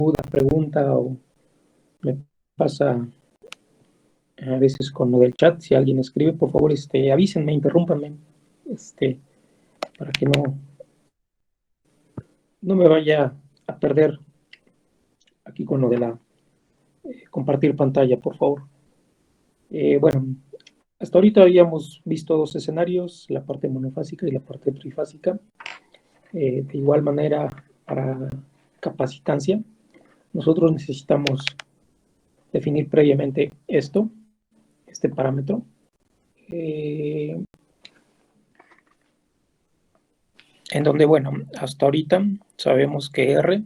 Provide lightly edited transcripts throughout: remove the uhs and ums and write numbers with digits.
duda, pregunta o me pasa a veces con lo del chat, si alguien escribe, por favor, avísenme, interrúmpanme, para que no me vaya a perder aquí con lo de la compartir pantalla, por favor. Bueno, hasta ahorita habíamos visto dos escenarios, la parte monofásica y la parte trifásica. De igual manera, para capacitancia, nosotros necesitamos definir previamente este parámetro. En donde, bueno, hasta ahorita sabemos que R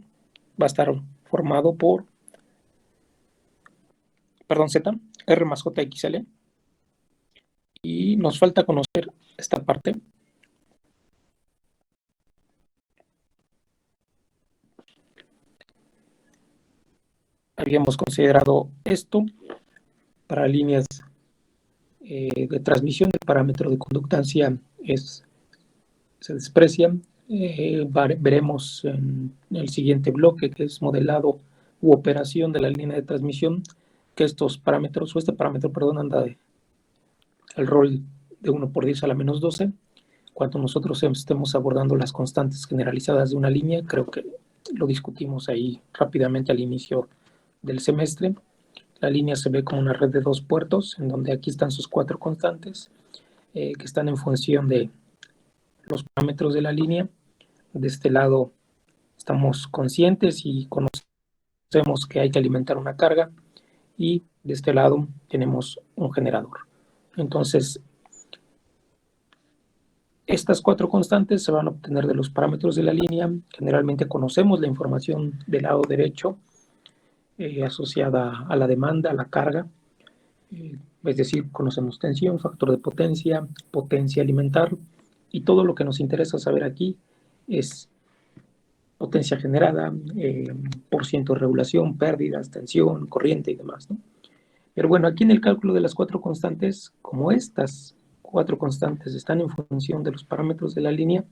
va a estar formado por, Z, R más JXL, y nos falta conocer esta parte. Habíamos considerado esto para líneas de transmisión. El parámetro de conductancia se desprecia. Veremos en el siguiente bloque, que es modelado u operación de la línea de transmisión, que estos parámetros, o este parámetro, perdón, anda el rol de 1 por 10 a la menos 12. Cuando nosotros estemos abordando las constantes generalizadas de una línea, creo que lo discutimos ahí rápidamente al inicio del semestre. La línea se ve como una red de 2 puertos, en donde aquí están sus 4 constantes, que están en función de los parámetros de la línea. De este lado estamos conscientes y conocemos que hay que alimentar una carga, y de este lado tenemos un generador. Entonces, estas 4 constantes se van a obtener de los parámetros de la línea. Generalmente conocemos la información del lado derecho asociada a la demanda, a la carga. Es decir, conocemos tensión, factor de potencia, potencia alimentar, y todo lo que nos interesa saber aquí es potencia generada, por ciento de regulación, pérdidas, tensión, corriente y demás, ¿no? Pero bueno, aquí en el cálculo de las 4 constantes, como estas 4 constantes están en función de los parámetros de la línea,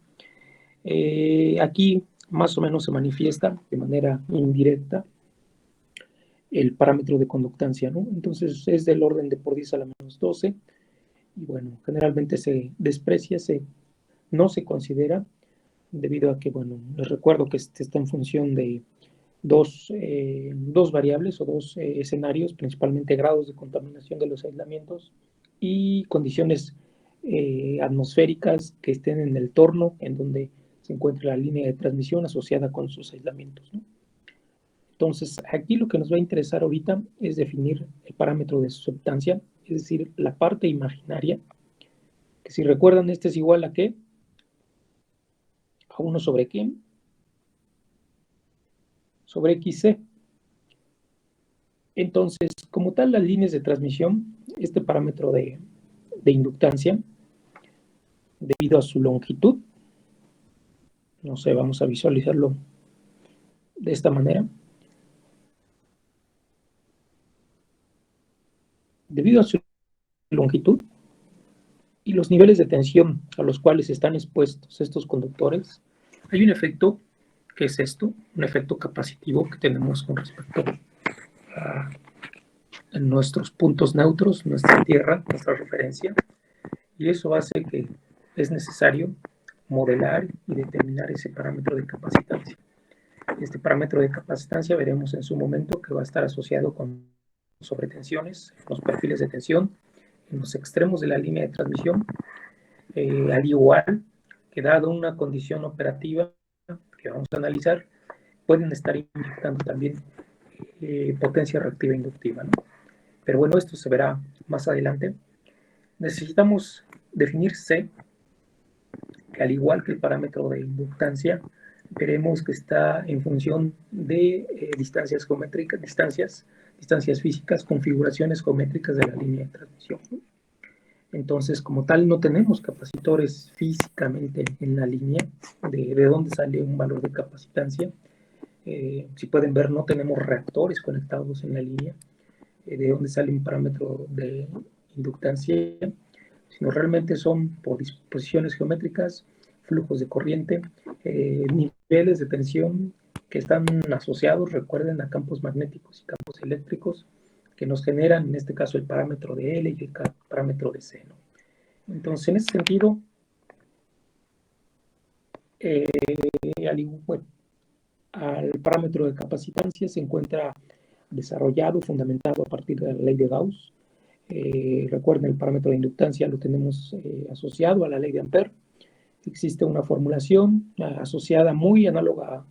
aquí más o menos se manifiesta de manera indirecta el parámetro de conductancia, ¿no? Entonces es del orden de por 10 a la menos 12, y bueno, generalmente se desprecia, no se considera, debido a que, bueno, les recuerdo que está en función de dos variables o dos escenarios, principalmente grados de contaminación de los aislamientos y condiciones atmosféricas que estén en el torno en donde se encuentra la línea de transmisión asociada con sus aislamientos, ¿no? Entonces, aquí lo que nos va a interesar ahorita es definir el parámetro de susceptancia, es decir, la parte imaginaria, que si recuerdan, este es igual a ¿qué? A 1 sobre ¿qué? Sobre XC. Entonces, como tal, las líneas de transmisión, este parámetro de inductancia, debido a su longitud, no sé, vamos a visualizarlo de esta manera. Debido a su longitud y los niveles de tensión a los cuales están expuestos estos conductores, hay un efecto que es esto, un efecto capacitivo que tenemos con respecto a nuestros puntos neutros, nuestra tierra, nuestra referencia, y eso hace que es necesario modelar y determinar ese parámetro de capacitancia. Este parámetro de capacitancia veremos en su momento que va a estar asociado con sobretensiones, los perfiles de tensión en los extremos de la línea de transmisión, al igual que dado una condición operativa que vamos a analizar, pueden estar inyectando también potencia reactiva inductiva, ¿no? Pero bueno, esto se verá más adelante. Necesitamos definir C, que al igual que el parámetro de inductancia, veremos que está en función de distancias geométricas, distancias físicas, configuraciones geométricas de la línea de transmisión. Entonces, como tal, no tenemos capacitores físicamente en la línea, de dónde sale un valor de capacitancia. Si pueden ver, no tenemos reactores conectados en la línea, de dónde sale un parámetro de inductancia, sino realmente son por disposiciones geométricas, flujos de corriente, niveles de tensión que están asociados, recuerden, a campos magnéticos y campos eléctricos que nos generan, en este caso, el parámetro de L y el parámetro de C, ¿no? Entonces, en ese sentido, bueno, al parámetro de capacitancia se encuentra desarrollado, fundamentado a partir de la ley de Gauss. Recuerden, el parámetro de inductancia lo tenemos asociado a la ley de Ampère. Existe una formulación asociada muy análoga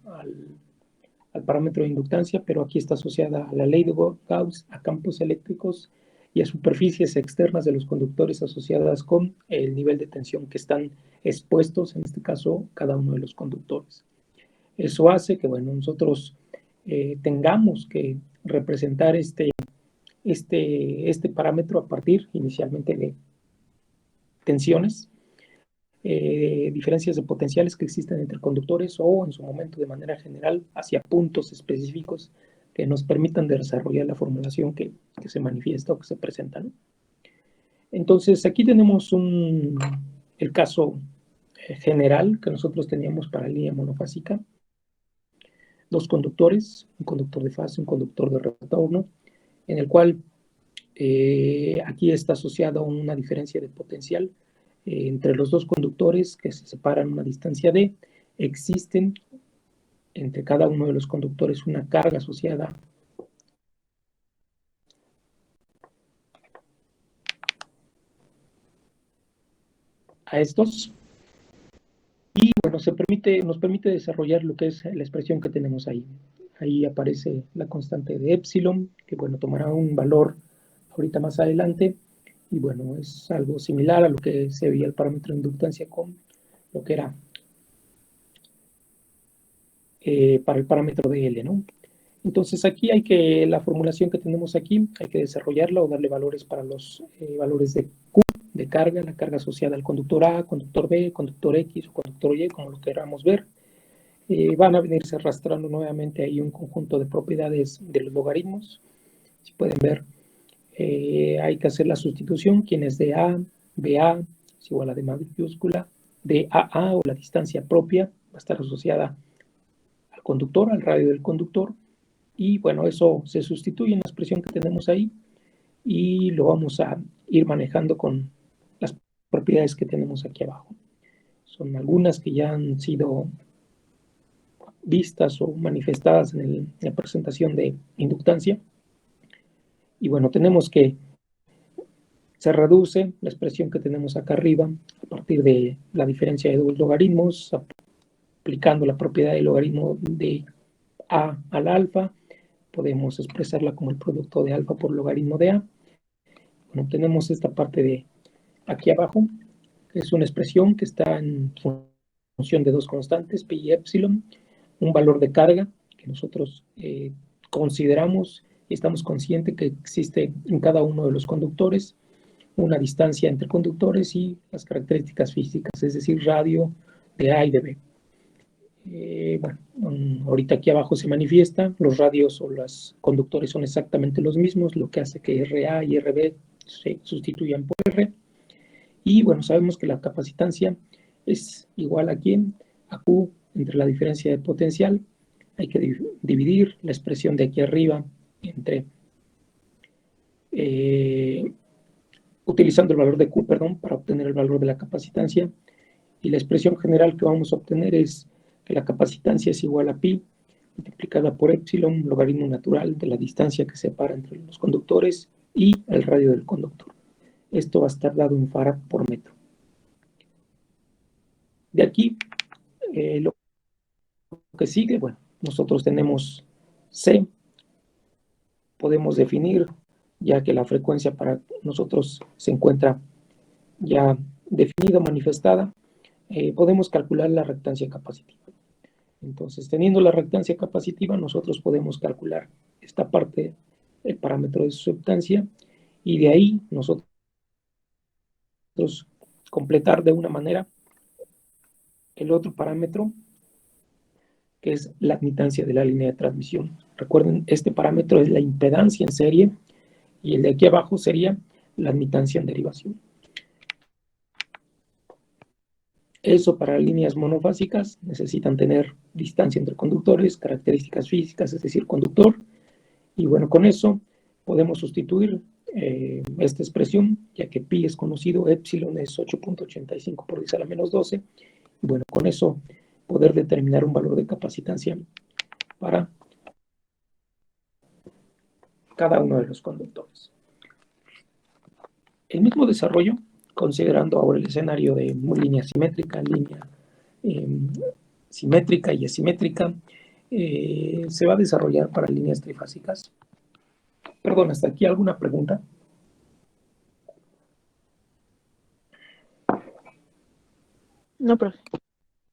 al parámetro de inductancia, pero aquí está asociada a la ley de Gauss, a campos eléctricos y a superficies externas de los conductores asociadas con el nivel de tensión que están expuestos, en este caso, cada uno de los conductores. Eso hace que, bueno, nosotros tengamos que representar este parámetro a partir inicialmente de tensiones, diferencias de potenciales que existen entre conductores o en su momento de manera general hacia puntos específicos que nos permitan desarrollar la formulación que se manifiesta o que se presenta, ¿no? Entonces aquí tenemos el caso general que nosotros teníamos para la línea monofásica. Dos conductores, un conductor de fase, un conductor de retorno, en el cual aquí está asociada una diferencia de potencial entre los dos conductores que se separan a una distancia d. Existen entre cada uno de los conductores una carga asociada a estos. Y bueno, nos permite desarrollar lo que es la expresión que tenemos ahí. Ahí aparece la constante de epsilon, que bueno, tomará un valor ahorita más adelante. Y bueno, es algo similar a lo que se veía el parámetro de inductancia con lo que era para el parámetro de L, ¿no? Entonces aquí la formulación que tenemos aquí, hay que desarrollarla o darle valores para los valores de Q, de carga, la carga asociada al conductor A, conductor B, conductor X o conductor Y, como lo queramos ver. Van a venirse arrastrando nuevamente ahí un conjunto de propiedades de los logaritmos. Si pueden ver, hay que hacer la sustitución, quien es de A, BA, es igual a D mayúscula, de AA o la distancia propia, va a estar asociada al conductor, al radio del conductor, y bueno, eso se sustituye en la expresión que tenemos ahí y lo vamos a ir manejando con las propiedades que tenemos aquí abajo. Son algunas que ya han sido vistas o manifestadas en la presentación de inductancia. Y bueno, tenemos que se reduce la expresión que tenemos acá arriba a partir de la diferencia de dos logaritmos, aplicando la propiedad del logaritmo de A al alfa. Podemos expresarla como el producto de alfa por logaritmo de A. Bueno, tenemos esta parte de aquí abajo, que es una expresión que está en función de dos constantes, pi y epsilon, un valor de carga que nosotros consideramos y estamos conscientes que existe en cada uno de los conductores, una distancia entre conductores y las características físicas, es decir, radio de A y de B. Bueno, ahorita aquí abajo se manifiesta, los radios o los conductores son exactamente los mismos, lo que hace que RA y RB se sustituyan por R. Y bueno, sabemos que la capacitancia es igual a ¿quién? A Q entre la diferencia de potencial. Hay que dividir la expresión de aquí arriba entre utilizando el valor de Q, perdón, para obtener el valor de la capacitancia. Y la expresión general que vamos a obtener es que la capacitancia es igual a pi multiplicada por epsilon, logaritmo natural de la distancia que separa entre los conductores y el radio del conductor. Esto va a estar dado en farad por metro. De aquí, lo que sigue, bueno, nosotros tenemos C, podemos definir, ya que la frecuencia para nosotros se encuentra ya definida, manifestada, podemos calcular la reactancia capacitiva. Entonces, teniendo la reactancia capacitiva, nosotros podemos calcular esta parte, el parámetro de susceptancia, y de ahí nosotros completar de una manera el otro parámetro, que es la admitancia de la línea de transmisión. Recuerden, este parámetro es la impedancia en serie, y el de aquí abajo sería la admitancia en derivación. Eso para líneas monofásicas necesitan tener distancia entre conductores, características físicas, es decir, conductor. Y bueno, con eso podemos sustituir esta expresión, ya que pi es conocido, epsilon es 8.85 por 10 a la menos 12. Y bueno, con eso poder determinar un valor de capacitancia para cada uno de los conductores. El mismo desarrollo, considerando ahora el escenario de línea simétrica, línea simétrica y asimétrica, se va a desarrollar para líneas trifásicas. Perdón, ¿hasta aquí alguna pregunta? No, profe.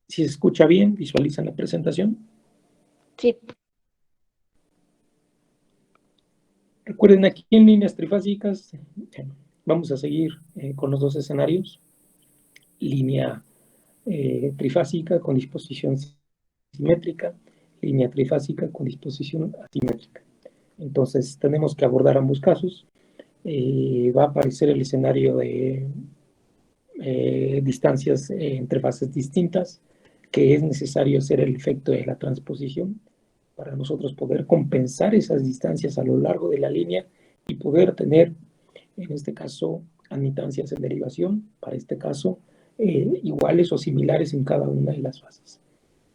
Si se escucha bien, visualizan la presentación. Sí. Recuerden, aquí en líneas trifásicas vamos a seguir con los dos escenarios. Línea trifásica con disposición simétrica, línea trifásica con disposición asimétrica. Entonces tenemos que abordar ambos casos. Va a aparecer el escenario de distancias entre fases distintas, que es necesario hacer el efecto de la transposición para nosotros poder compensar esas distancias a lo largo de la línea y poder tener, en este caso, admitancias en derivación, para este caso, iguales o similares en cada una de las fases.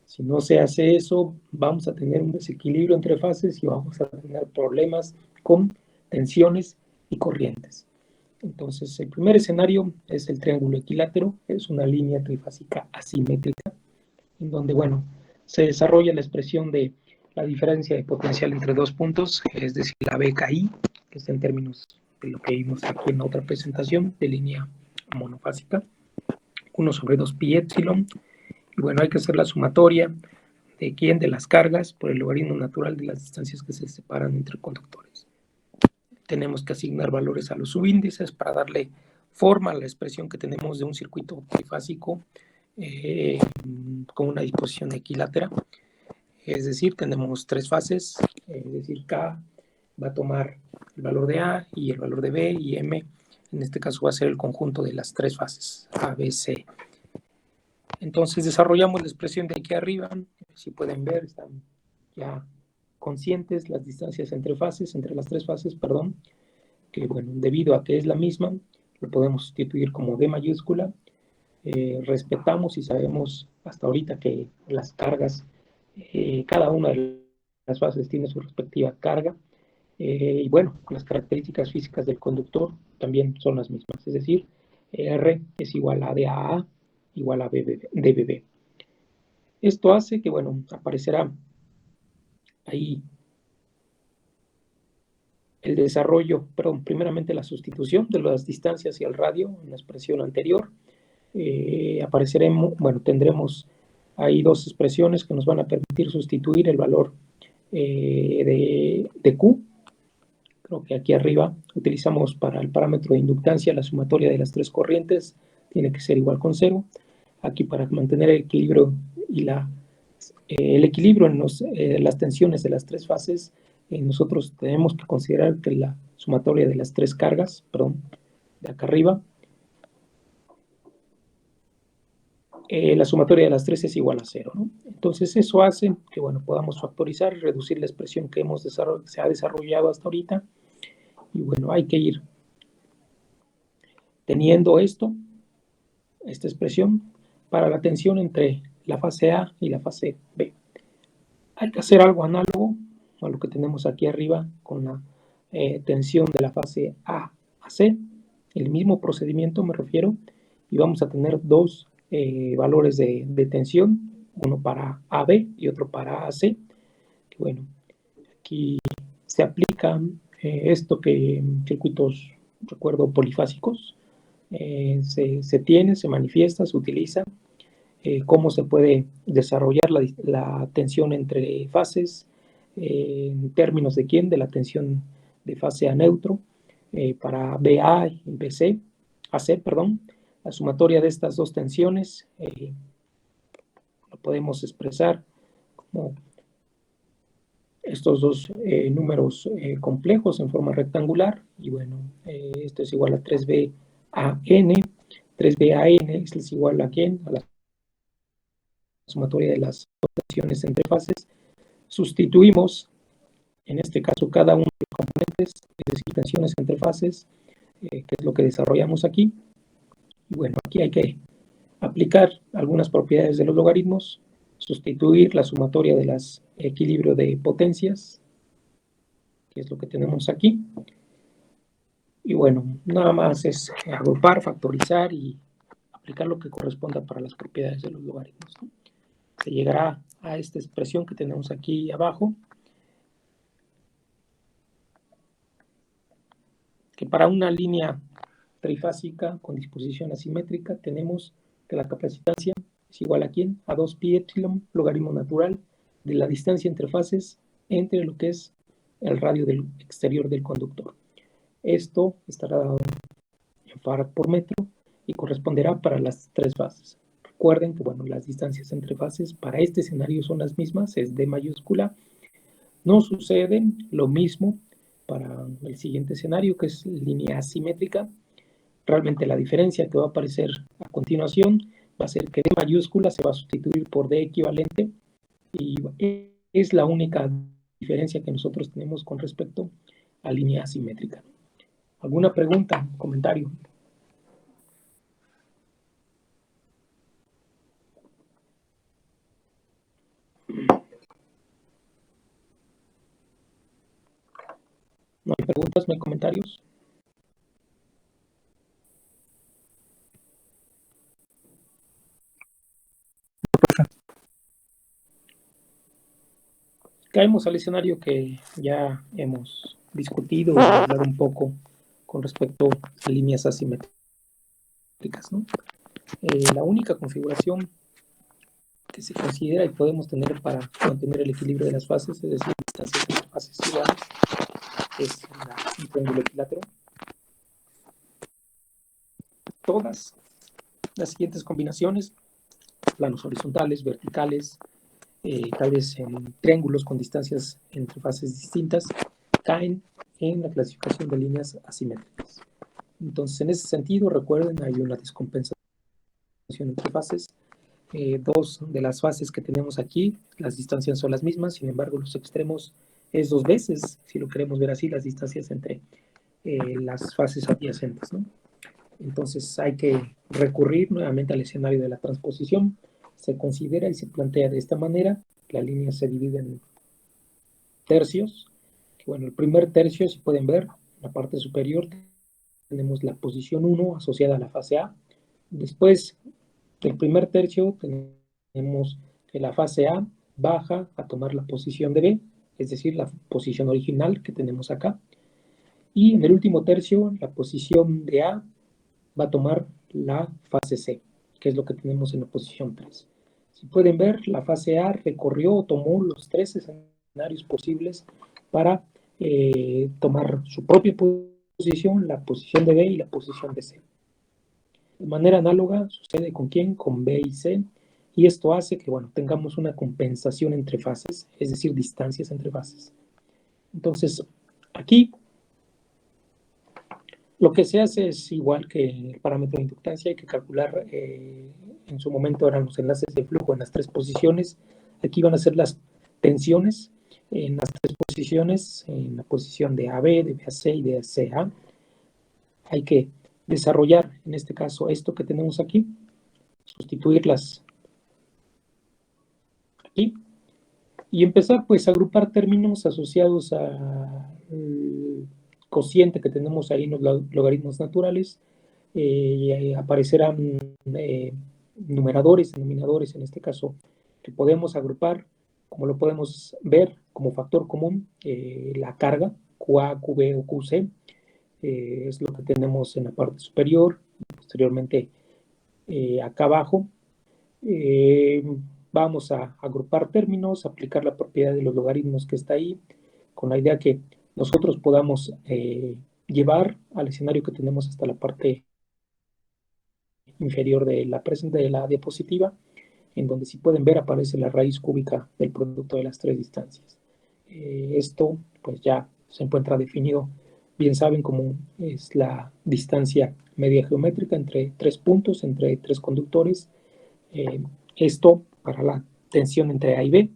Si no se hace eso, vamos a tener un desequilibrio entre fases y vamos a tener problemas con tensiones y corrientes. Entonces, el primer escenario es el triángulo equilátero, es una línea trifásica asimétrica, en donde, bueno, se desarrolla la expresión de la diferencia de potencial entre dos puntos, es decir, la BKI, que está en términos de lo que vimos aquí en la otra presentación, de línea monofásica, 1 sobre 2 pi epsilon, y bueno, hay que hacer la sumatoria de quién de las cargas por el logaritmo natural de las distancias que se separan entre conductores. Tenemos que asignar valores a los subíndices para darle forma a la expresión que tenemos de un circuito trifásico con una disposición equilátera. Es decir, tenemos tres fases, es decir, K va a tomar el valor de A y el valor de B, y M en este caso va a ser el conjunto de las tres fases, A, B, C. Entonces desarrollamos la expresión de aquí arriba, si pueden ver, están ya conscientes las distancias entre fases, entre las tres fases, perdón, que bueno, debido a que es la misma, lo podemos sustituir como D mayúscula. Respetamos y sabemos hasta ahorita que las cargas, cada una de las fases tiene su respectiva carga, y bueno, las características físicas del conductor también son las mismas, es decir, R es igual a DAA igual a DBB. Esto hace que, bueno, aparecerá ahí el desarrollo, perdón, primeramente la sustitución de las distancias y el radio en la expresión anterior. Apareceremos, bueno, tendremos ahí dos expresiones que nos van a permitir sustituir el valor de Q. Creo que aquí arriba utilizamos para el parámetro de inductancia la sumatoria de las tres corrientes, tiene que ser igual con 0. Aquí para mantener el equilibrio y el equilibrio en las tensiones de las tres fases, nosotros tenemos que considerar que la sumatoria de las tres cargas, perdón, de acá arriba, la sumatoria de las tres es igual a 0, ¿no? Entonces eso hace que, bueno, podamos factorizar y reducir la expresión que se ha desarrollado hasta ahorita. Y bueno, hay que ir teniendo esta expresión para la tensión entre la fase A y la fase B. Hay que hacer algo análogo a lo que tenemos aquí arriba con la tensión de la fase A a C. El mismo procedimiento me refiero, y vamos a tener dos valores de tensión, uno para AB y otro para AC. Bueno, aquí se aplica esto que en circuitos, recuerdo, polifásicos, se manifiesta, se utiliza, cómo se puede desarrollar la tensión entre fases, en términos de quién, de la tensión de fase A neutro, para BA y BC, AC, perdón, la sumatoria de estas dos tensiones lo podemos expresar como estos dos números complejos en forma rectangular, y bueno, esto es igual a 3BAN, 3BAN es igual a quién, a la sumatoria de las tensiones entre fases, sustituimos, en este caso, cada uno de los componentes, es decir, tensiones entre fases, que es lo que desarrollamos aquí. Y bueno, aquí hay que aplicar algunas propiedades de los logaritmos, sustituir la sumatoria de las equilibrio de potencias, que es lo que tenemos aquí. Y bueno, nada más es agrupar, factorizar y aplicar lo que corresponda para las propiedades de los logaritmos, ¿no? Se llegará a esta expresión que tenemos aquí abajo, que para una línea trifásica con disposición asimétrica tenemos que la capacitancia es igual a ¿quién? A 2pi epsilon, logaritmo natural de la distancia entre fases entre lo que es el radio del exterior del conductor. Esto estará dado en farad por metro y corresponderá para las tres fases. Recuerden que bueno, las distancias entre fases para este escenario son las mismas, es D mayúscula. No sucede lo mismo para el siguiente escenario, que es línea asimétrica. Realmente la diferencia que va a aparecer a continuación va a ser que D mayúscula se va a sustituir por D equivalente y es la única diferencia que nosotros tenemos con respecto a línea asimétrica. ¿Alguna pregunta, comentario? ¿No hay preguntas, no hay comentarios? Caemos al escenario que ya hemos discutido y hablado un poco con respecto a líneas asimétricas, ¿no? La única configuración que se considera y podemos tener para mantener el equilibrio de las fases, es decir, distancias entre fases iguales, es un triángulo equilátero. Todas las siguientes combinaciones, planos horizontales, verticales, tal vez en triángulos con distancias entre fases distintas, caen en la clasificación de líneas asimétricas. Entonces, en ese sentido, recuerden, hay una descompensación entre fases. Dos de las fases que tenemos aquí, las distancias son las mismas, sin embargo, los extremos es dos veces, si lo queremos ver así, las distancias entre las fases adyacentes, ¿no? Entonces, hay que recurrir nuevamente al escenario de la transposición. Se considera y se plantea de esta manera. La línea se divide en tercios. Bueno, el primer tercio, si pueden ver, en la parte superior tenemos la posición 1 asociada a la fase A. Después del primer tercio tenemos que la fase A baja a tomar la posición de B, es decir, la posición original que tenemos acá. Y en el último tercio, la posición de A va a tomar la fase C, que es lo que tenemos en la posición 3. Si pueden ver, la fase A recorrió o tomó los tres escenarios posibles para tomar su propia posición, la posición de B y la posición de C. De manera análoga sucede con ¿quién? Con B y C, y esto hace que bueno, tengamos una compensación entre fases, es decir, distancias entre fases. Entonces, aquí lo que se hace es igual que el parámetro de inductancia, hay que calcular, en su momento eran los enlaces de flujo en las tres posiciones, aquí van a ser las tensiones en las tres posiciones, en la posición de AB, de BAC y de CA. Hay que desarrollar, en este caso, esto que tenemos aquí, sustituirlas aquí, y empezar pues a agrupar términos asociados al cociente que tenemos ahí en los logaritmos naturales. Aparecerán numeradores, denominadores en este caso, que podemos agrupar, como lo podemos ver como factor común, la carga, QA, QB o QC, es lo que tenemos en la parte superior, posteriormente acá abajo. Vamos a agrupar términos, aplicar la propiedad de los logaritmos que está ahí, con la idea que nosotros podamos llevar al escenario que tenemos hasta la parte inferior de la diapositiva, en donde, si pueden ver, aparece la raíz cúbica del producto de las tres distancias. Esto pues ya se encuentra definido, bien saben, como es la distancia media geométrica entre tres puntos, entre tres conductores. Esto para la tensión entre A y B.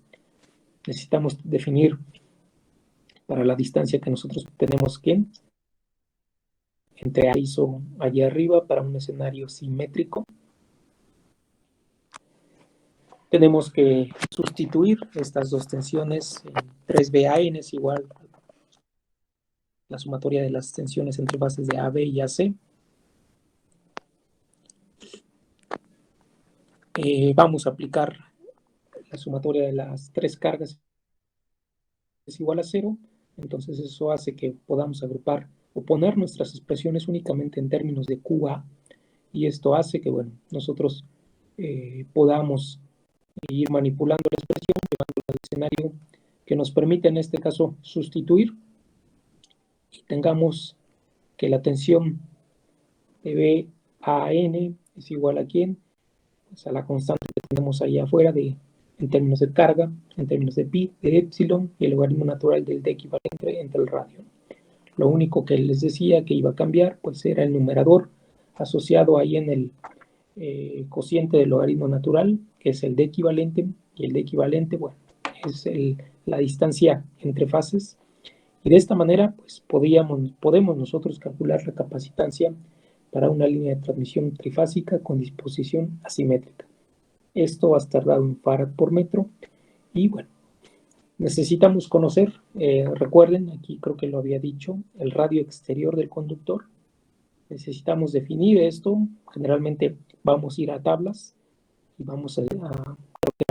Necesitamos definir para la distancia que nosotros tenemos que entre A ISO allá arriba para un escenario simétrico. Tenemos que sustituir estas dos tensiones en 3BAN es igual a la sumatoria de las tensiones entre fases de AB y AC. Vamos a aplicar la sumatoria de las tres cargas es igual a 0, entonces eso hace que podamos agrupar o poner nuestras expresiones únicamente en términos de QA, y esto hace que, bueno, nosotros podamos ir manipulando la expresión, llevándola al escenario que nos permite en este caso sustituir y tengamos que la tensión de BAN es igual a ¿quién? Pues a la constante que tenemos ahí afuera en términos de carga, en términos de pi, de epsilon y el logaritmo natural del D equivalente entre el radio. Lo único que les decía que iba a cambiar pues era el numerador asociado ahí en el cociente del logaritmo natural, que es el D equivalente, y el D equivalente, bueno, es la distancia entre fases, y de esta manera pues podemos nosotros calcular la capacitancia para una línea de transmisión trifásica con disposición asimétrica. Esto va a estar dado en farad por metro, y bueno, necesitamos conocer, recuerden, aquí creo que lo había dicho, el radio exterior del conductor. Necesitamos definir esto, generalmente vamos a ir a tablas y vamos a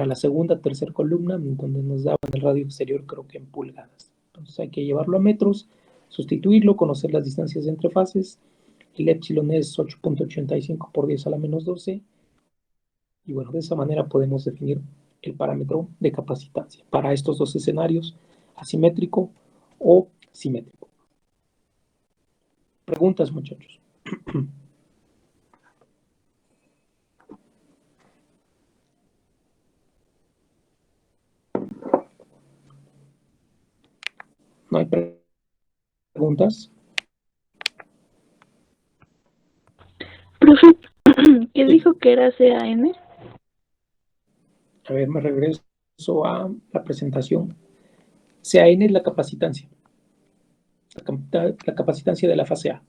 la segunda, tercera columna, donde nos daban el radio exterior creo que en pulgadas. Entonces hay que llevarlo a metros, sustituirlo, conocer las distancias entre fases. El epsilon es 8.85 por 10 a la menos 12. Y bueno, de esa manera podemos definir el parámetro de capacitancia para estos dos escenarios, asimétrico o simétrico. Preguntas, muchachos. ¿No hay preguntas? Profe, ¿qué dijo que era CAN? A ver, me regreso a la presentación. CAN es la capacitancia. La capacitancia de la fase A,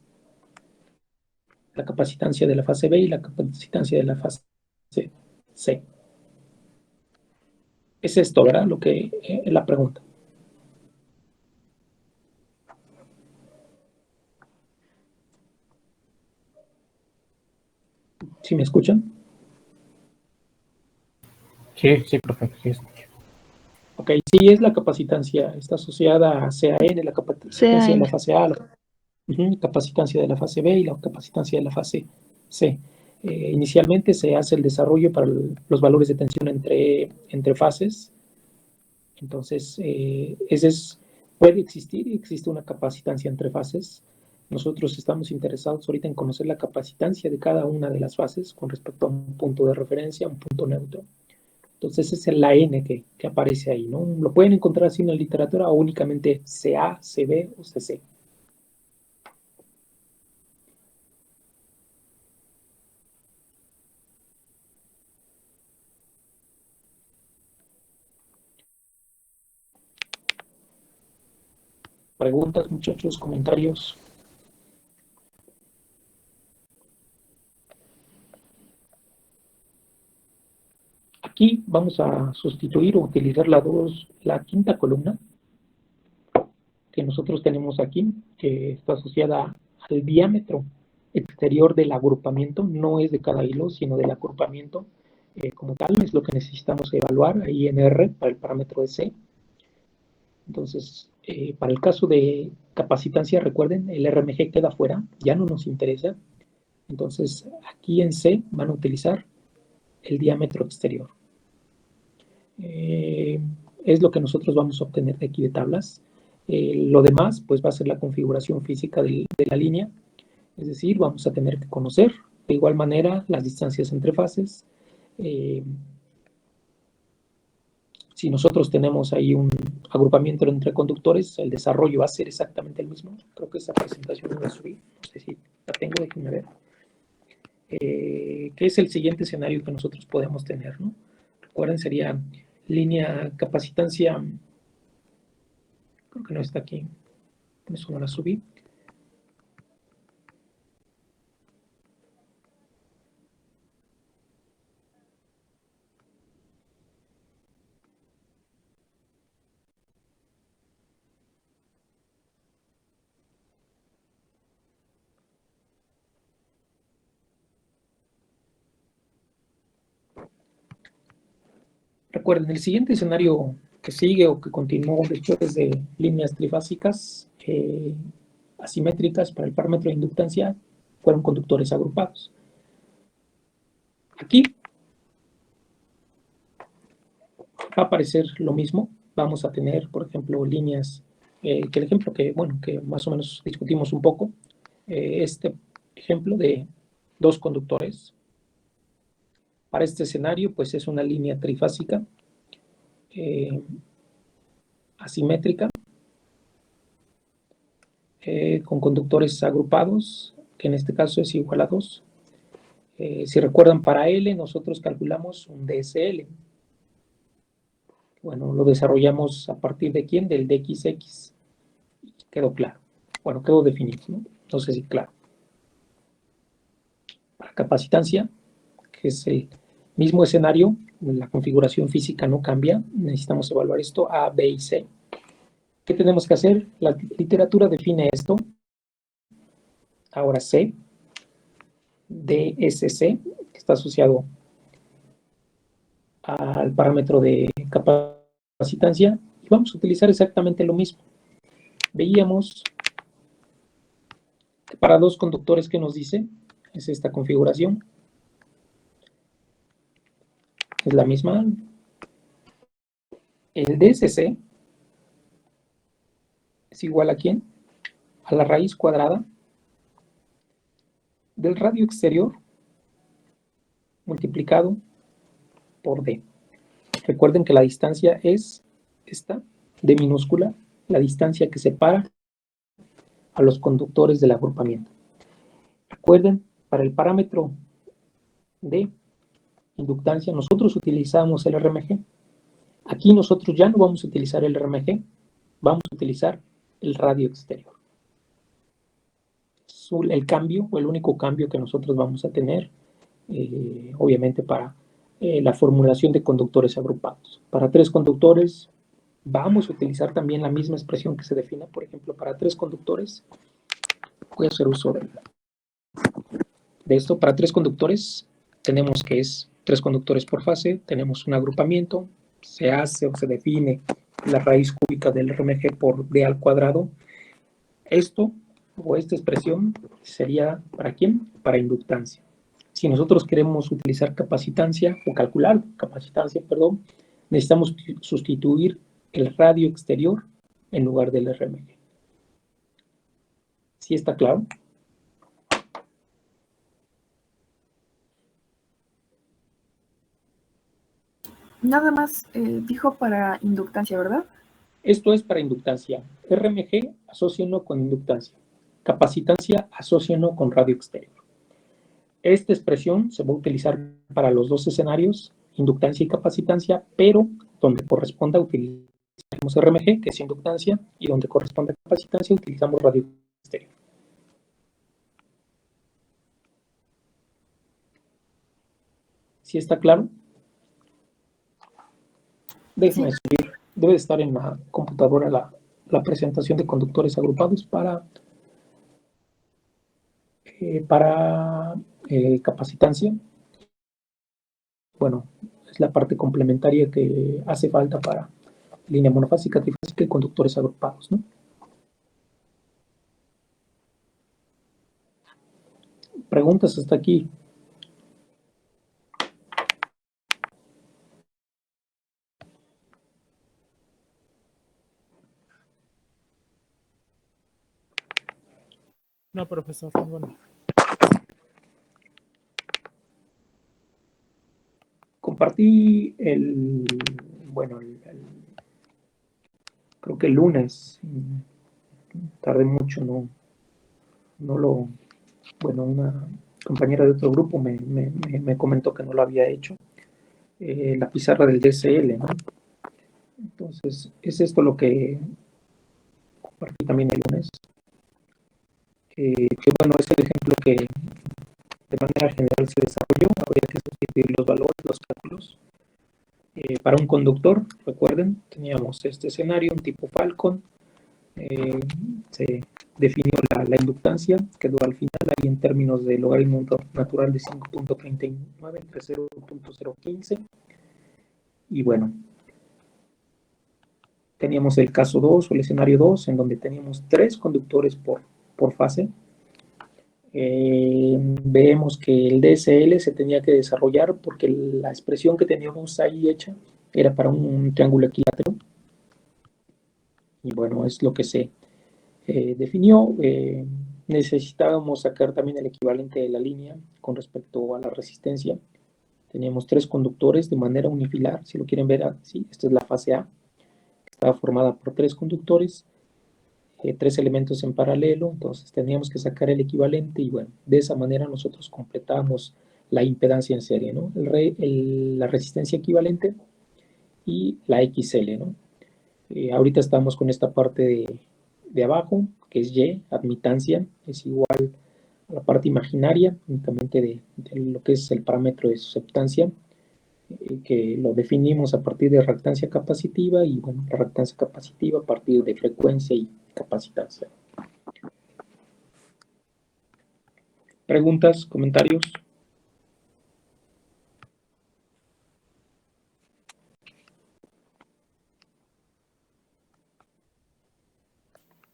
la capacitancia de la fase B y la capacitancia de la fase C. Es esto, ¿verdad? Lo que es la pregunta. ¿Sí me escuchan? Sí, profe, sí. Ok, sí es la capacitancia, está asociada a CAN, la capacitancia de la fase A, capacitancia de la fase B y la capacitancia de la fase C. Inicialmente se hace el desarrollo para los valores de tensión entre fases. Entonces, puede existir y existe una capacitancia entre fases. Nosotros estamos interesados ahorita en conocer la capacitancia de cada una de las fases con respecto a un punto de referencia, un punto neutro. Entonces, esa es la N que aparece ahí, ¿no? Lo pueden encontrar así en la literatura o únicamente CA, CB o CC. Preguntas, muchachos, comentarios. Aquí vamos a sustituir o utilizar la quinta columna que nosotros tenemos aquí, que está asociada al diámetro exterior del agrupamiento, no es de cada hilo, sino del agrupamiento como tal, es lo que necesitamos evaluar ahí en R para el parámetro de C. Entonces, para el caso de capacitancia, recuerden, el RMG queda fuera, ya no nos interesa. Entonces, aquí en C van a utilizar el diámetro exterior. Es lo que nosotros vamos a obtener de aquí de tablas. Lo demás, pues va a ser la configuración física de la línea. Es decir, vamos a tener que conocer de igual manera las distancias entre fases. Si nosotros tenemos ahí un agrupamiento entre conductores, el desarrollo va a ser exactamente el mismo. Creo que esa presentación no la subí, no sé si la tengo, déjenme ver. Que es el siguiente escenario que nosotros podemos tener, ¿no? Recuerden, sería línea capacitancia, creo que no está aquí, eso no la subí. Recuerden, el siguiente escenario que sigue o que continuó después de líneas trifásicas asimétricas para el parámetro de inductancia fueron conductores agrupados. Aquí va a aparecer lo mismo. Vamos a tener, por ejemplo, líneas, que el ejemplo que más o menos discutimos un poco, este ejemplo de dos conductores. Para este escenario, pues es una línea trifásica asimétrica con conductores agrupados, que en este caso es igual a 2. Si recuerdan, para L nosotros calculamos un DSL. Bueno, lo desarrollamos a partir de ¿quién? Del DXX. Quedó claro. Bueno, quedó definido, ¿no? No sé si claro. Para capacitancia, que es el mismo escenario, la configuración física no cambia, necesitamos evaluar esto A, B y C. ¿Qué tenemos que hacer? La literatura define esto. Ahora C, DSC, que está asociado al parámetro de capacitancia, y vamos a utilizar exactamente lo mismo. Veíamos que para dos conductores, ¿qué nos dice? Es esta configuración. Es la misma. El DSC es igual a ¿quién? A la raíz cuadrada del radio exterior multiplicado por D. Recuerden que la distancia es esta, D minúscula, la distancia que separa a los conductores del agrupamiento. Recuerden, para el parámetro de inductancia nosotros utilizamos el RMG. Aquí nosotros ya no vamos a utilizar el RMG, vamos a utilizar el radio exterior. El cambio, o el único cambio que nosotros vamos a tener, obviamente para la formulación de conductores agrupados. Para tres conductores vamos a utilizar también la misma expresión que se define, por ejemplo, para tres conductores, voy a hacer uso de esto. Para tres conductores tenemos que es tres conductores por fase, tenemos un agrupamiento, se hace o se define la raíz cúbica del RMG por D al cuadrado. Esto o esta expresión sería ¿para quién? Para inductancia. Si nosotros queremos utilizar capacitancia o calcular capacitancia, perdón, necesitamos sustituir el radio exterior en lugar del RMG. ¿Sí está claro? Nada más dijo para inductancia, ¿verdad? Esto es para inductancia. RMG, asócienlo con inductancia. Capacitancia, asócienlo con radio exterior. Esta expresión se va a utilizar para los dos escenarios, inductancia y capacitancia, pero donde corresponda utilizamos RMG, que es inductancia, y donde corresponda capacitancia utilizamos radio exterior. ¿Sí está claro? Déjenme subir. Debe estar en la computadora la presentación de conductores agrupados para capacitancia. Bueno, es la parte complementaria que hace falta para línea monofásica, trifásica y conductores agrupados, ¿no? Preguntas hasta aquí. No, profesor, bueno. Compartí creo que el lunes, tardé mucho, una compañera de otro grupo me comentó que no lo había hecho. la pizarra del DSL, ¿no? Entonces, es esto lo que compartí también el lunes. Que bueno, es el ejemplo que de manera general se desarrolló. Habría que sustituir los valores, los cálculos. Para un conductor, recuerden, teníamos este escenario, un tipo Falcon. Se definió la inductancia, quedó al final ahí en términos de logaritmo natural de 5.39 entre 0.015. Y bueno, teníamos el caso 2 o el escenario 2, en donde teníamos 3 conductores por fase. Vemos que el DSL se tenía que desarrollar porque la expresión que teníamos ahí hecha era para un triángulo equilátero. Y bueno, es lo que se definió. Necesitábamos sacar también el equivalente de la línea con respecto a la resistencia. Teníamos 3 conductores de manera unifilar, si lo quieren ver así. Esta es la fase A, que estaba formada por 3 conductores, 3 elementos en paralelo. Entonces teníamos que sacar el equivalente y bueno, de esa manera nosotros completábamos la impedancia en serie, ¿no? La resistencia equivalente y la XL, ¿no? Ahorita estamos con esta parte de abajo, que es Y, admitancia, es igual a la parte imaginaria, únicamente de lo que es el parámetro de susceptancia, que lo definimos a partir de reactancia capacitiva, y bueno, la reactancia capacitiva a partir de frecuencia y capacitancia. ¿Preguntas, comentarios?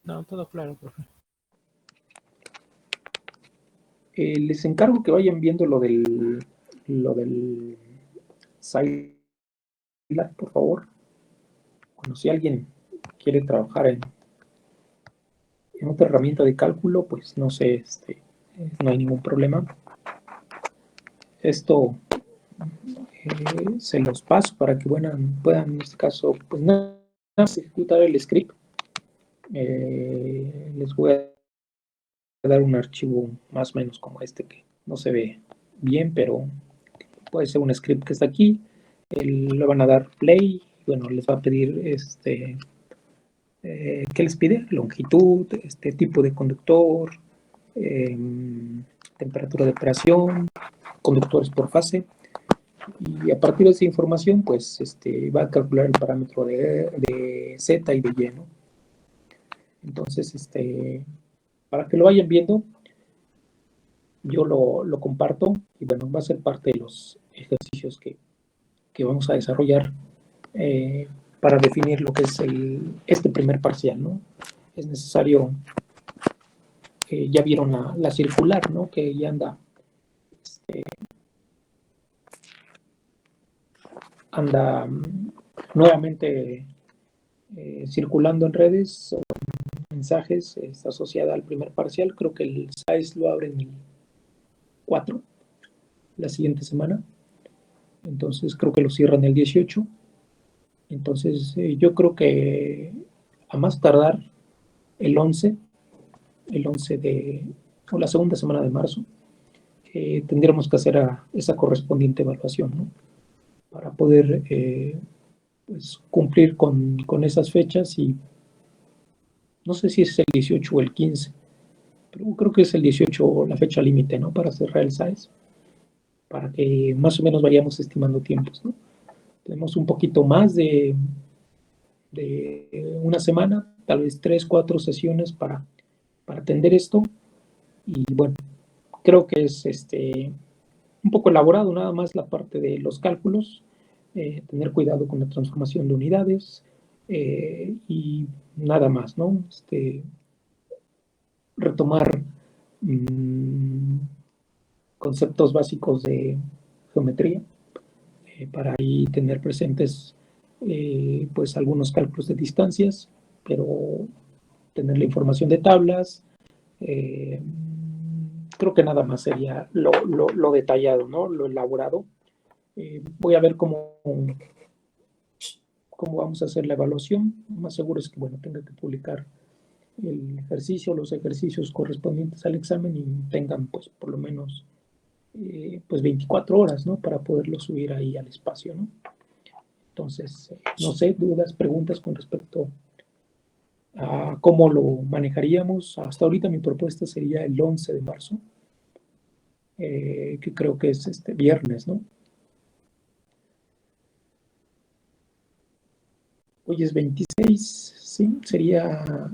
No, todo claro, profe. Les encargo que vayan viendo lo del Scilab, por favor. Bueno, si alguien quiere trabajar en otra herramienta de cálculo, pues no sé, no hay ningún problema. Esto se los paso para que puedan en este caso, pues nada más ejecutar el script. Les voy a dar un archivo más o menos como este, que no se ve bien, pero puede ser un script que está aquí. Le van a dar play, bueno, les va a pedir ¿qué les pide? Longitud, tipo de conductor, temperatura de operación, conductores por fase, y a partir de esa información pues va a calcular el parámetro de Z y de Y, ¿no? Entonces, para que lo vayan viendo, yo lo comparto y bueno, va a ser parte de los ejercicios que vamos a desarrollar para definir lo que es este primer parcial, ¿no? Es necesario, ya vieron la circular, ¿no? Que ya anda nuevamente circulando en redes o en mensajes, está asociada al primer parcial. Creo que el SAES lo abre en el 4, la siguiente semana. Entonces creo que lo cierran el 18. Entonces yo creo que a más tardar el 11 o la segunda semana de marzo, tendríamos que hacer esa correspondiente evaluación, ¿no? Para poder pues, cumplir con esas fechas, y no sé si es el 18 o el 15, pero creo que es el 18 la fecha límite, ¿no? Para cerrar el SAES, para que más o menos vayamos estimando tiempos, ¿no? Tenemos un poquito más de una semana, tal vez 3, 4 sesiones para atender esto, y bueno, creo que es un poco elaborado nada más la parte de los cálculos, tener cuidado con la transformación de unidades, y nada más, ¿no? Retomar conceptos básicos de geometría, para ahí tener presentes pues algunos cálculos de distancias, pero tener la información de tablas. Creo que nada más sería lo detallado, ¿no? Lo elaborado. Voy a ver cómo vamos a hacer la evaluación. Lo más seguro es que, bueno, tenga que publicar el ejercicio, los ejercicios correspondientes al examen, y tengan, pues, por lo menos pues 24 horas, ¿no? Para poderlo subir ahí al espacio, ¿no? Entonces, no sé, dudas, preguntas con respecto a cómo lo manejaríamos. Hasta ahorita mi propuesta sería el 11 de marzo, que creo que es este viernes, ¿no? Hoy es 26, sí, sería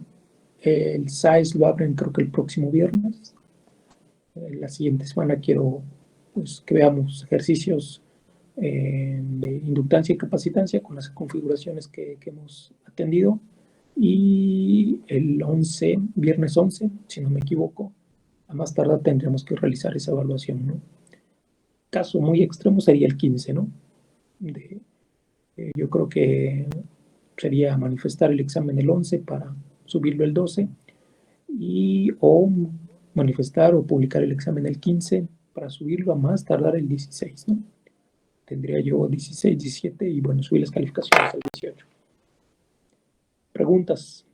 el SAES lo abren creo que el próximo viernes. La siguiente semana quiero pues, que veamos ejercicios de inductancia y capacitancia con las configuraciones que hemos atendido. Y el 11, viernes 11, si no me equivoco, a más tardar tendremos que realizar esa evaluación, ¿no? Caso muy extremo sería el 15, ¿no? Yo creo que sería manifestar el examen el 11 para subirlo el 12 o manifestar o publicar el examen el 15 para subirlo a más tardar el 16, ¿no? Tendría yo 16, 17 y bueno, subir las calificaciones al 18. ¿Preguntas?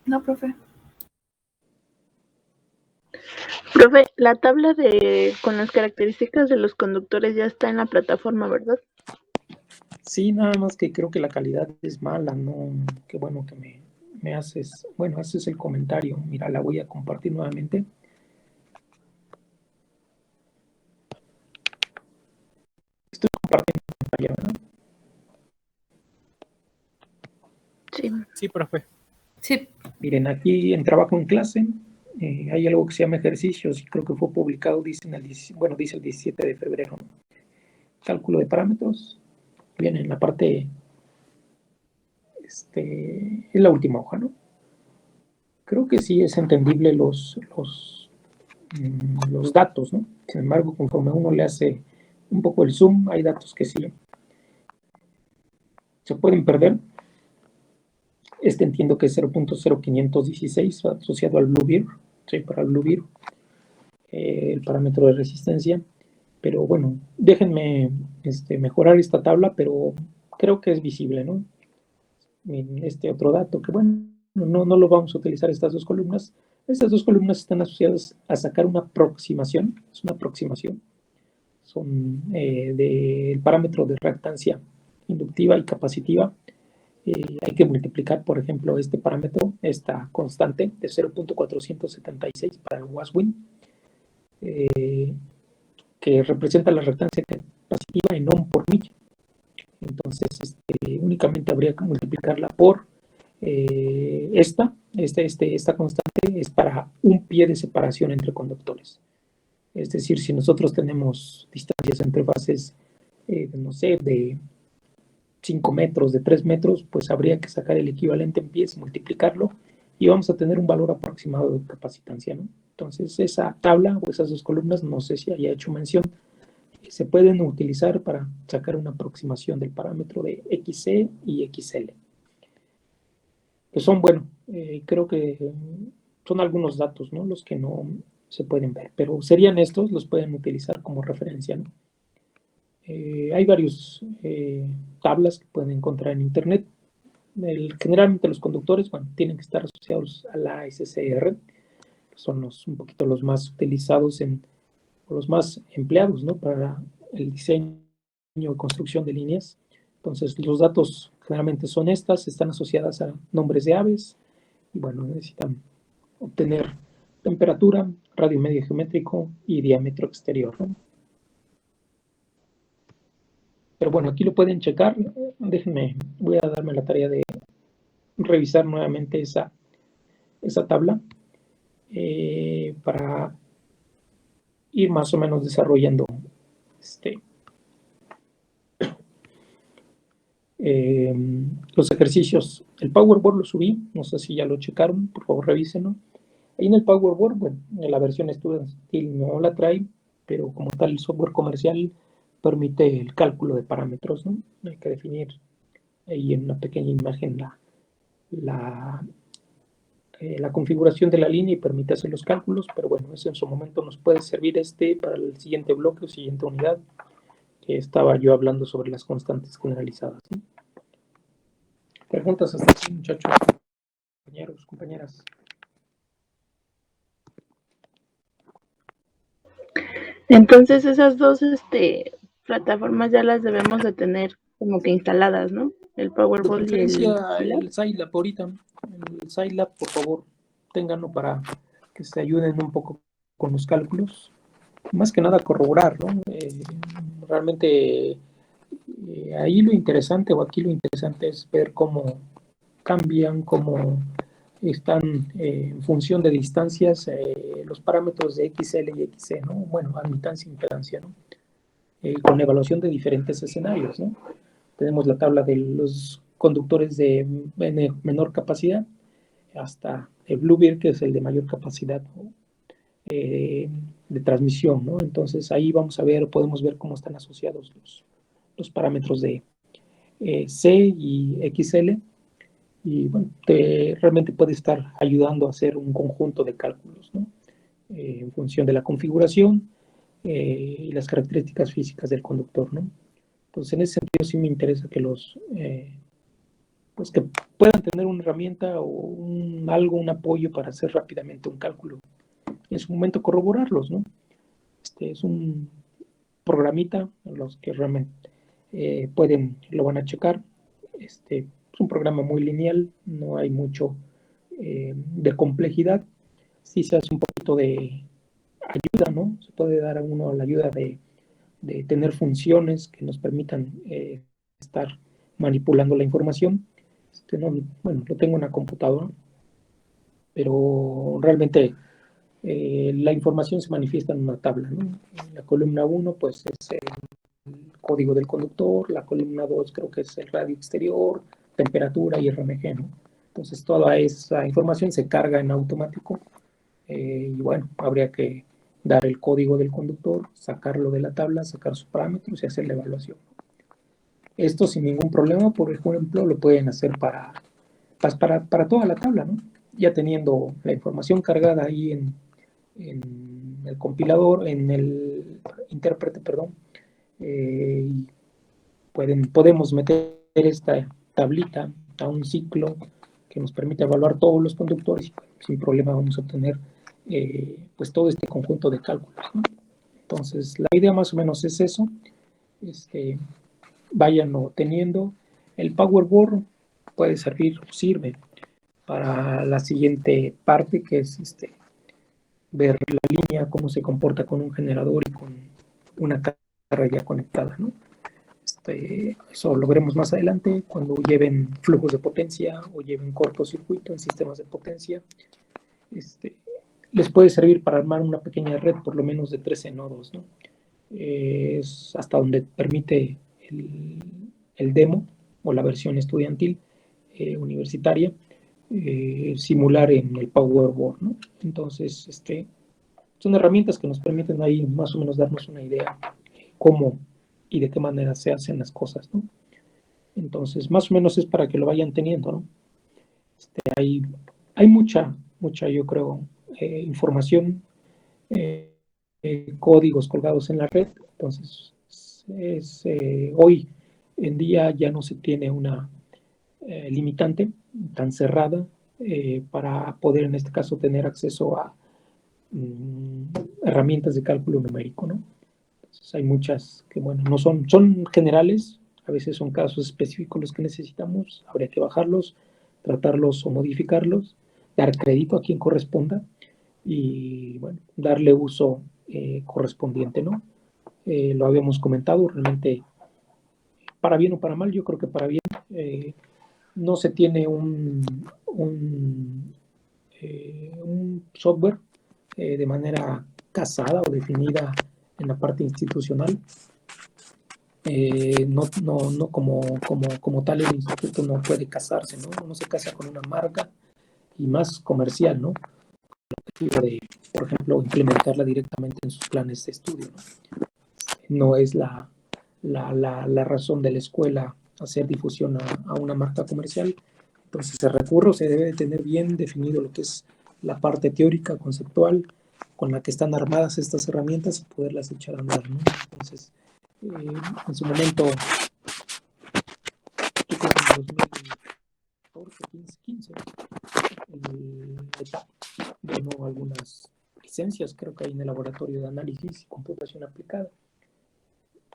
No, profe. Profe, la tabla con las características de los conductores ya está en la plataforma, ¿verdad? Sí, nada más que creo que la calidad es mala, ¿no? Qué bueno que me haces, bueno, haces el comentario. Mira, la voy a compartir nuevamente. Estoy compartiendo pantalla, ¿verdad? Sí. Sí, profe. Sí. Miren, aquí en trabajo en clase hay algo que se llama ejercicios y creo que fue publicado, dice el 17 de febrero, ¿no? Cálculo de parámetros. Viene en la parte, es la última hoja, ¿no? Creo que sí es entendible los datos, ¿no? Sin embargo, conforme uno le hace un poco el zoom, hay datos que sí se pueden perder. Entiendo que es 0.0516 asociado al Bluebeam, sí, para el Bluebeam, el parámetro de resistencia. Pero bueno, déjenme mejorar esta tabla, pero creo que es visible, ¿no? Este otro dato, que bueno, no lo vamos a utilizar estas dos columnas. Estas dos columnas están asociadas a sacar una aproximación, es una aproximación, son del parámetro de reactancia inductiva y capacitiva. Hay que multiplicar, por ejemplo, este parámetro, esta constante de 0.476 para el WASWIN, que representa la reactancia capacitiva en ohm por milla. Entonces, únicamente habría que multiplicarla por esta constante es para un pie de separación entre conductores. Es decir, si nosotros tenemos distancias entre fases, no sé, de 5 metros, de 3 metros, pues habría que sacar el equivalente en pies, multiplicarlo y vamos a tener un valor aproximado de capacitancia, ¿no? Entonces, esa tabla o esas dos columnas, no sé si haya hecho mención, se pueden utilizar para sacar una aproximación del parámetro de XC y XL. Que son, bueno, creo que son algunos datos, ¿no? Los que no se pueden ver, pero serían estos, los pueden utilizar como referencia, ¿no? Hay varios tablas que pueden encontrar en internet. Generalmente los conductores, bueno, tienen que estar asociados a la SCR, que son un poquito los más utilizados o los más empleados, ¿no? Para el diseño y construcción de líneas. Entonces, los datos generalmente son estas, están asociadas a nombres de aves y, bueno, necesitan obtener temperatura, radio medio geométrico y diámetro exterior, ¿no? Pero bueno, aquí lo pueden checar. Déjenme, voy a darme la tarea de revisar nuevamente esa tabla para ir más o menos desarrollando los ejercicios. El PowerBoard lo subí, no sé si ya lo checaron, por favor revísenlo. Ahí en el PowerBoard, bueno, en la versión estudiantil no la trae, pero como tal el software comercial permite el cálculo de parámetros, ¿no? Hay que definir ahí en una pequeña imagen la configuración de la línea y permite hacer los cálculos, pero bueno, eso en su momento nos puede servir para el siguiente bloque o siguiente unidad, que estaba yo hablando sobre las constantes generalizadas, ¿no? Preguntas hasta aquí, muchachos, compañeros, compañeras. Entonces esas dos plataformas ya las debemos de tener como que instaladas, ¿no? El De Powerball y el preferencia Scilab. el Scilab ahorita, el Scilab, por favor, ténganlo para que se ayuden un poco con los cálculos. Más que nada corroborar, ¿no? Realmente ahí lo interesante o aquí lo interesante es ver cómo cambian, cómo están en función de distancias los parámetros de XL y XC, ¿no? Bueno, admitancia e impedancia, ¿no? Con evaluación de diferentes escenarios, ¿no? Tenemos la tabla de los conductores de menor capacidad hasta el Bluebeam, que es el de mayor capacidad, ¿no? De transmisión, ¿no? Entonces ahí vamos a ver, podemos ver cómo están asociados los parámetros de C y XL y bueno, realmente puede estar ayudando a hacer un conjunto de cálculos, ¿no? En función de la configuración y las características físicas del conductor, ¿no? Entonces, en ese sentido sí me interesa que pues que puedan tener una herramienta o algo, un apoyo para hacer rápidamente un cálculo. Y en su momento corroborarlos, ¿no? Es un programita, los que realmente lo van a checar. Es un programa muy lineal, no hay mucho de complejidad. Sí se hace un poquito de ayuda, ¿no? Se puede dar a uno la ayuda de tener funciones que nos permitan estar manipulando la información. No, bueno, lo tengo en la computadora, pero realmente la información se manifiesta en una tabla, ¿no? En la columna 1, pues es el código del conductor, la columna 2 creo que es el radio exterior, temperatura y RMG, ¿no? Entonces toda esa información se carga en automático y bueno, habría que dar el código del conductor, sacarlo de la tabla, sacar sus parámetros y hacer la evaluación. Esto sin ningún problema, por ejemplo, lo pueden hacer para toda la tabla, ¿no? Ya teniendo la información cargada ahí en el compilador, en el intérprete, perdón, y podemos meter esta tablita a un ciclo que nos permite evaluar todos los conductores y sin problema vamos a obtener pues todo este conjunto de cálculos, ¿no? Entonces, la idea más o menos es eso. Váyanlo teniendo. El Powerboard puede servir, sirve para la siguiente parte, que es ver la línea, cómo se comporta con un generador y con una carga ya conectada, ¿no? Eso lo veremos más adelante cuando lleven flujos de potencia o lleven cortocircuito en sistemas de potencia. Les puede servir para armar una pequeña red por lo menos de 13 nodos, ¿no? Es hasta donde permite el demo o la versión estudiantil universitaria simular en el Powerboard, ¿no? Entonces, son herramientas que nos permiten ahí más o menos darnos una idea cómo y de qué manera se hacen las cosas, ¿no? Entonces, más o menos es para que lo vayan teniendo, ¿no? Hay mucha, yo creo, información, códigos colgados en la red. Entonces, hoy en día ya no se tiene una limitante tan cerrada para poder, en este caso, tener acceso a herramientas de cálculo numérico, ¿no? Entonces, hay muchas que, bueno, no son generales, a veces son casos específicos los que necesitamos, habría que bajarlos, tratarlos o modificarlos, dar crédito a quien corresponda y, bueno, darle uso correspondiente, ¿no? Lo habíamos comentado, realmente, para bien o para mal, yo creo que para bien, no se tiene un software de manera casada o definida en la parte institucional. No como tal el instituto no puede casarse, ¿no? Uno se casa con una marca y más comercial, ¿no? De, por ejemplo, implementarla directamente en sus planes de estudio, ¿no? No es la razón de la escuela hacer difusión a una marca comercial. Entonces se recurre o se debe de tener bien definido lo que es la parte teórica, conceptual, con la que están armadas estas herramientas y poderlas echar a andar, ¿no? Entonces, en su momento, yo creo que en 2014, 15, el ETAP donó algunas licencias, creo que hay en el laboratorio de análisis y computación aplicada.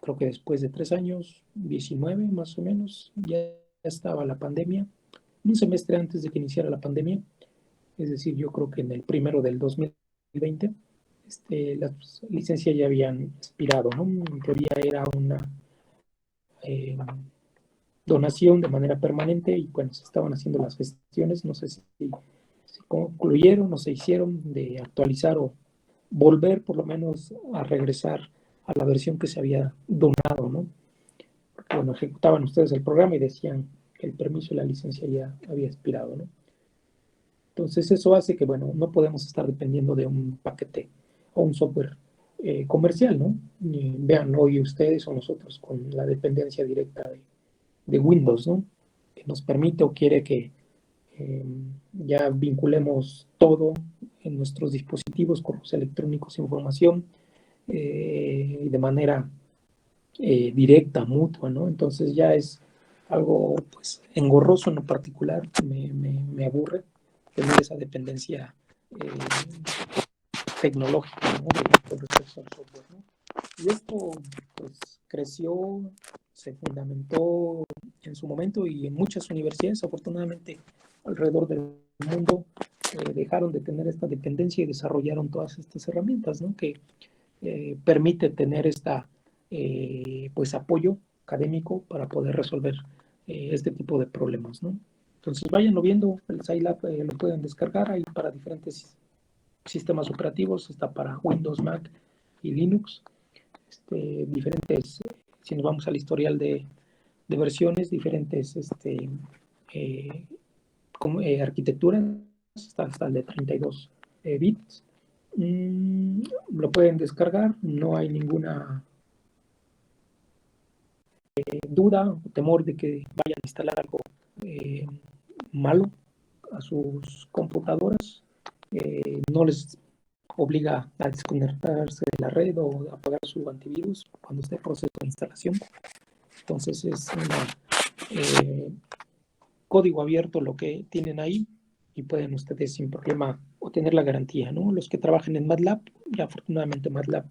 Creo que después de 3 años, 19 más o menos, ya estaba la pandemia, un semestre antes de que iniciara la pandemia, es decir, yo creo que en el primero del 2020, las licencias ya habían expirado, ¿no? En teoría era una donación de manera permanente y bueno, se estaban haciendo las gestiones, no sé si concluyeron o se hicieron de actualizar o volver por lo menos a regresar a la versión que se había donado, ¿no? Porque bueno, ejecutaban ustedes el programa y decían que el permiso y la licencia ya había expirado, ¿no? Entonces eso hace que, bueno, no podemos estar dependiendo de un paquete o un software comercial, ¿no? Vean hoy ustedes o nosotros con la dependencia directa de Windows, ¿no? Que nos permite o quiere que ya vinculemos todo en nuestros dispositivos, correos electrónicos, información, y de manera directa, mutua, ¿no? Entonces ya es algo, pues, engorroso en lo particular, me aburre tener esa dependencia tecnológica, ¿no? Con respecto al software, ¿no? Y esto, pues, creció, se fundamentó en su momento y en muchas universidades, afortunadamente, alrededor del mundo, dejaron de tener esta dependencia y desarrollaron todas estas herramientas, ¿no? Que permite tener pues apoyo académico para poder resolver este tipo de problemas, ¿no? Entonces vayanlo viendo, el Scilab lo pueden descargar ahí para diferentes sistemas operativos, está para Windows, Mac y Linux, diferentes, si nos vamos al historial de versiones, diferentes eh, arquitecturas, hasta el de 32 bits. Lo pueden descargar, no hay ninguna duda o temor de que vayan a instalar algo malo a sus computadoras. No les obliga a desconectarse de la red o a apagar su antivirus cuando esté en proceso de instalación. Entonces es un código abierto lo que tienen ahí y pueden ustedes sin problema obtener la garantía, ¿no? Los que trabajen en MATLAB, y afortunadamente MATLAB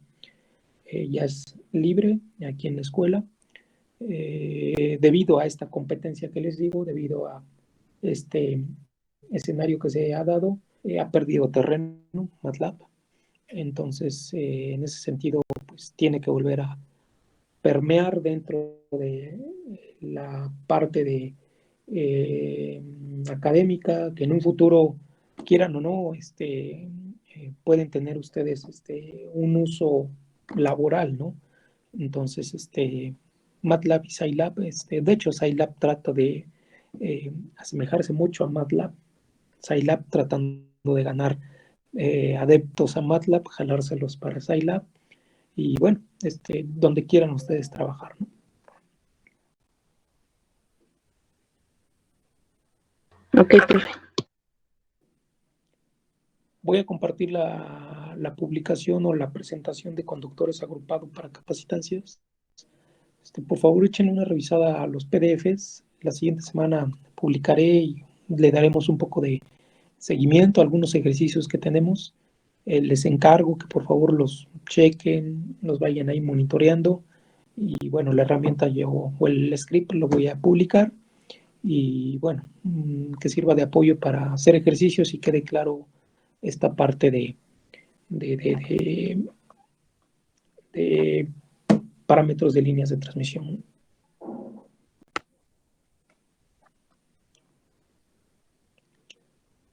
ya es libre aquí en la escuela, debido a esta competencia que les digo, debido a este escenario que se ha dado, ha perdido terreno MATLAB. Entonces, en ese sentido, pues tiene que volver a permear dentro de la parte de académica, que en un futuro, quieran o no, pueden tener ustedes un uso laboral, ¿no? Entonces, MATLAB y Scilab, de hecho, Scilab trata de asemejarse mucho a MATLAB, Scilab tratando de ganar adeptos a MATLAB, jalárselos para Scilab, y bueno, donde quieran ustedes trabajar, ¿no? Ok, profe. Voy a compartir la publicación o la presentación de conductores agrupados para capacitancias. Por favor, echen una revisada a los PDFs. La siguiente semana publicaré y le daremos un poco de seguimiento a algunos ejercicios que tenemos. Les encargo que por favor los chequen, los vayan ahí monitoreando. Y bueno, la herramienta o el script lo voy a publicar. Y bueno, que sirva de apoyo para hacer ejercicios y quede claro esta parte de parámetros de líneas de transmisión.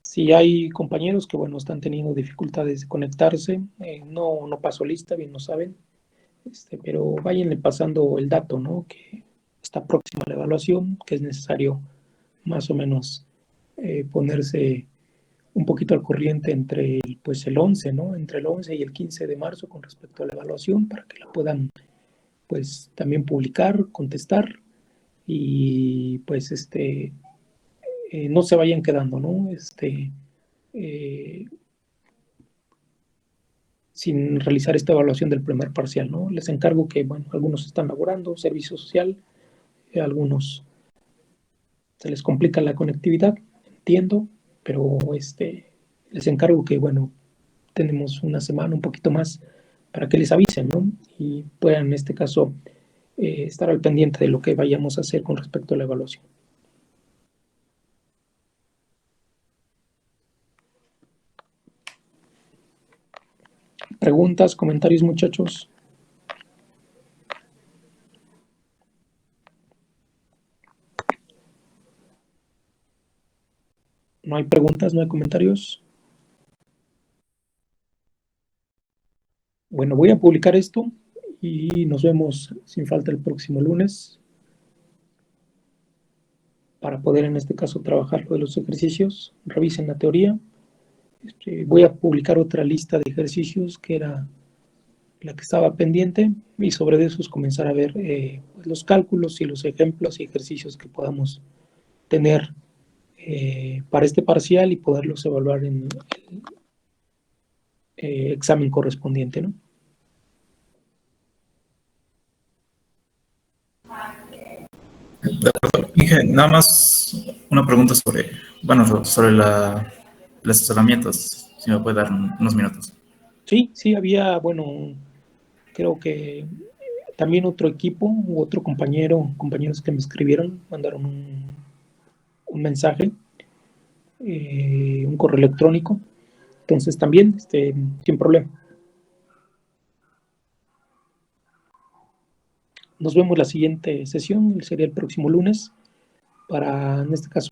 Si hay compañeros que, bueno, están teniendo dificultades de conectarse, no paso lista, bien lo saben, pero váyanle pasando el dato, ¿no? Que está próxima a la evaluación, que es necesario más o menos ponerse un poquito al corriente entre pues el 11, ¿no? Entre el 11 y el 15 de marzo con respecto a la evaluación para que la puedan pues también publicar, contestar y pues no se vayan quedando, ¿no? Sin realizar esta evaluación del primer parcial, ¿no? Les encargo que, bueno, algunos están laborando, servicio social, algunos se les complica la conectividad, entiendo, pero les encargo que, bueno, tenemos una semana, un poquito más, para que les avisen, ¿no? Y puedan, en este caso, estar al pendiente de lo que vayamos a hacer con respecto a la evaluación. ¿Preguntas, comentarios, muchachos? ¿No hay preguntas, no hay comentarios? Bueno, voy a publicar esto y nos vemos sin falta el próximo lunes para poder en este caso trabajar lo de los ejercicios. Revisen la teoría. Voy a publicar otra lista de ejercicios que era la que estaba pendiente y sobre esos comenzar a ver pues los cálculos y los ejemplos y ejercicios que podamos tener para este parcial y poderlos evaluar en el examen correspondiente, ¿no? De acuerdo. Inge, nada más una pregunta sobre, bueno, sobre los asesoramientos, si me puede dar unos minutos. Sí, había, bueno, creo que también otro equipo u otro compañeros que me escribieron, mandaron un mensaje, un correo electrónico. Entonces también, sin problema. Nos vemos la siguiente sesión, sería el próximo lunes, para, en este caso,